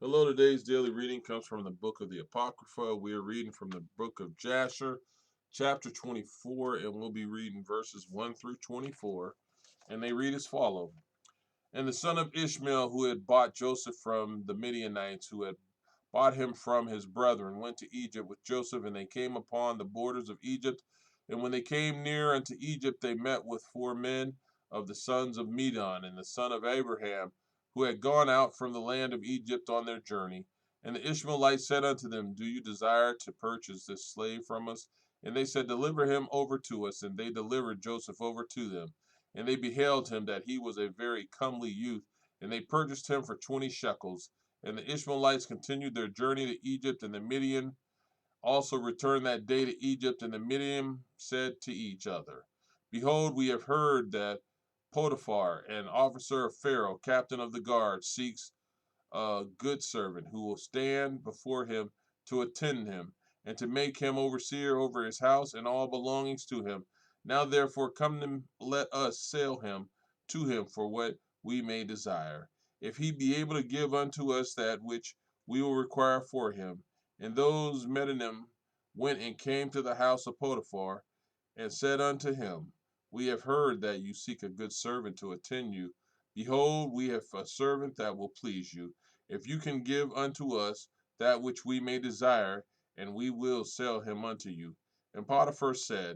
Hello, today's daily reading comes from the book of the Apocrypha. We are reading from the book of Jasher, chapter 24, and we'll be reading verses 1 through 24. And they read as follows. And the son of Ishmael, who had bought Joseph from the Midianites, who had bought him from his brethren, went to Egypt with Joseph, and they came upon the borders of Egypt. And when they came near unto Egypt, they met with 4 men of the sons of Medon, and the son of Abraham, who had gone out from the land of Egypt on their journey. And the Ishmaelites said unto them, Do you desire to purchase this slave from us? And they said, Deliver him over to us. And they delivered Joseph over to them. And they beheld him that he was a very comely youth, and they purchased him for 20 shekels. And the Ishmaelites continued their journey to Egypt, and the Midian also returned that day to Egypt. And the Midian said to each other, Behold, we have heard that Potiphar, an officer of Pharaoh, captain of the guard, seeks a good servant who will stand before him to attend him, and to make him overseer over his house and all belongings to him. Now therefore come and let us sell him to him for what we may desire, if he be able to give unto us that which we will require for him. And those Medinim went and came to the house of Potiphar, and said unto him, We have heard that you seek a good servant to attend you. Behold, we have a servant that will please you. If you can give unto us that which we may desire, and we will sell him unto you. And Potiphar said,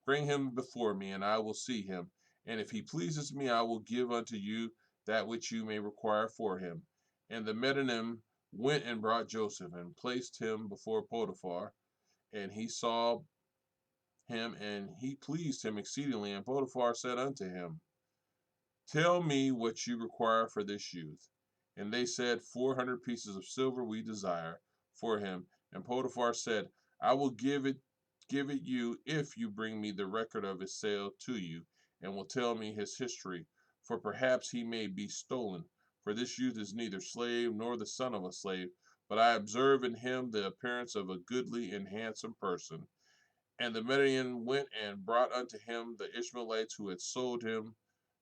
Bring him before me, and I will see him. And if he pleases me, I will give unto you that which you may require for him. And the Medinim went and brought Joseph, and placed him before Potiphar. And he saw him, and he pleased him exceedingly. And Potiphar said unto him, Tell me what you require for this youth. And they said, 400 pieces of silver we desire for him. And Potiphar said, I will give it you if you bring me the record of his sale to you, and will tell me his history, for perhaps he may be stolen. For this youth is neither slave nor the son of a slave, but I observe in him the appearance of a goodly and handsome person. And the Median went and brought unto him the Ishmaelites who had sold him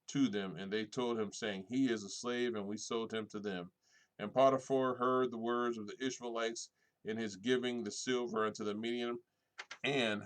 to them, and they told him, saying, He is a slave, and we sold him to them. And Potiphar heard the words of the Ishmaelites in his giving the silver unto the Median, and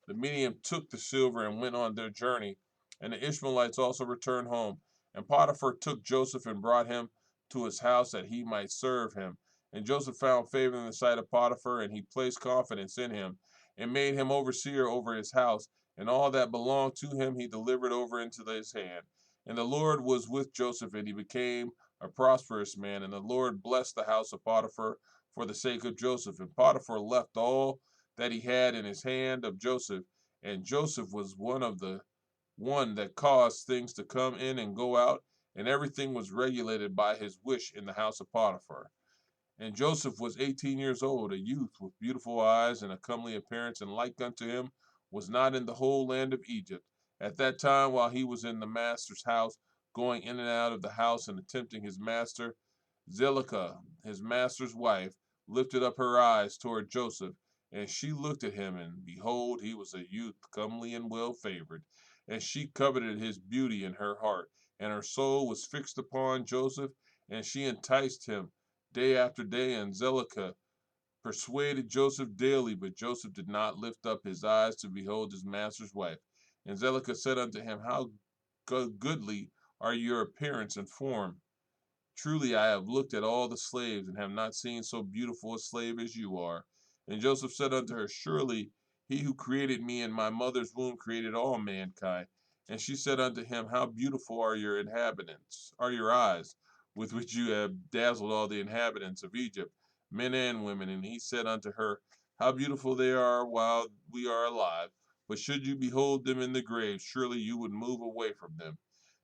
the Median took the silver and went on their journey. And the Ishmaelites also returned home. And Potiphar took Joseph and brought him to his house that he might serve him. And Joseph found favor in the sight of Potiphar, and he placed confidence in him, and made him overseer over his house, and all that belonged to him he delivered over into his hand. And the Lord was with Joseph, and he became a prosperous man. And the Lord blessed the house of Potiphar for the sake of Joseph. And Potiphar left all that he had in his hand of Joseph, and Joseph was one that caused things to come in and go out, and everything was regulated by his wish in the house of Potiphar. And Joseph was 18 years old, a youth with beautiful eyes and a comely appearance, and like unto him was not in the whole land of Egypt. At that time, while he was in the master's house, going in and out of the house and attempting his master, Zelicah, his master's wife, lifted up her eyes toward Joseph, and she looked at him, and behold, he was a youth comely and well favored. And she coveted his beauty in her heart, and her soul was fixed upon Joseph, and she enticed him day after day. And Zelicah persuaded Joseph daily, but Joseph did not lift up his eyes to behold his master's wife. And Zelicah said unto him, How goodly are your appearance and form! Truly I have looked at all the slaves, and have not seen so beautiful a slave as you are. And Joseph said unto her, Surely he who created me in my mother's womb created all mankind. And she said unto him, How beautiful are your inhabitants, are your eyes, with which you have dazzled all the inhabitants of Egypt, men and women. And he said unto her, How beautiful they are while we are alive. But should you behold them in the grave, surely you would move away from them.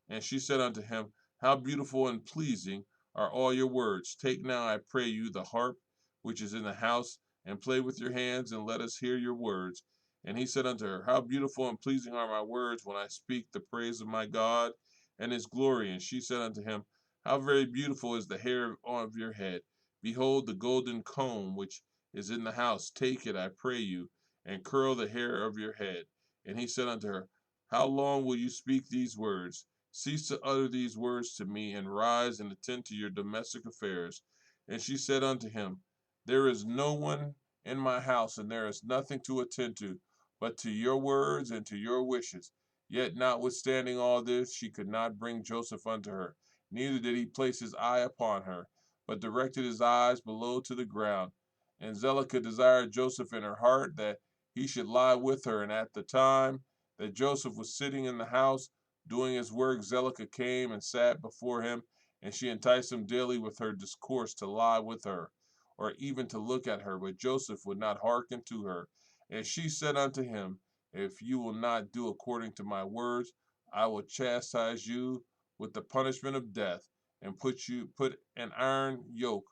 And she said unto him, How beautiful and pleasing are all your words! Take now, I pray you, the harp which is in the house, and play with your hands, and let us hear your words. And he said unto her, How beautiful and pleasing are my words when I speak the praise of my God and his glory. And she said unto him, How very beautiful is the hair of your head! Behold the golden comb which is in the house. Take it, I pray you, and curl the hair of your head. And he said unto her, How long will you speak these words? Cease to utter these words to me, and rise and attend to your domestic affairs. And she said unto him, There is no one in my house, and there is nothing to attend to, but to your words and to your wishes. Yet notwithstanding all this, she could not bring Joseph unto her, neither did he place his eye upon her, but directed his eyes below to the ground. And Zelicah desired Joseph in her heart that he should lie with her. And at the time that Joseph was sitting in the house, doing his work, Zelicah came and sat before him, and she enticed him daily with her discourse to lie with her, or even to look at her. But Joseph would not hearken to her. And she said unto him, If you will not do according to my words, I will chastise you with the punishment of death, and put an iron yoke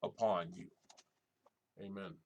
upon you. Amen.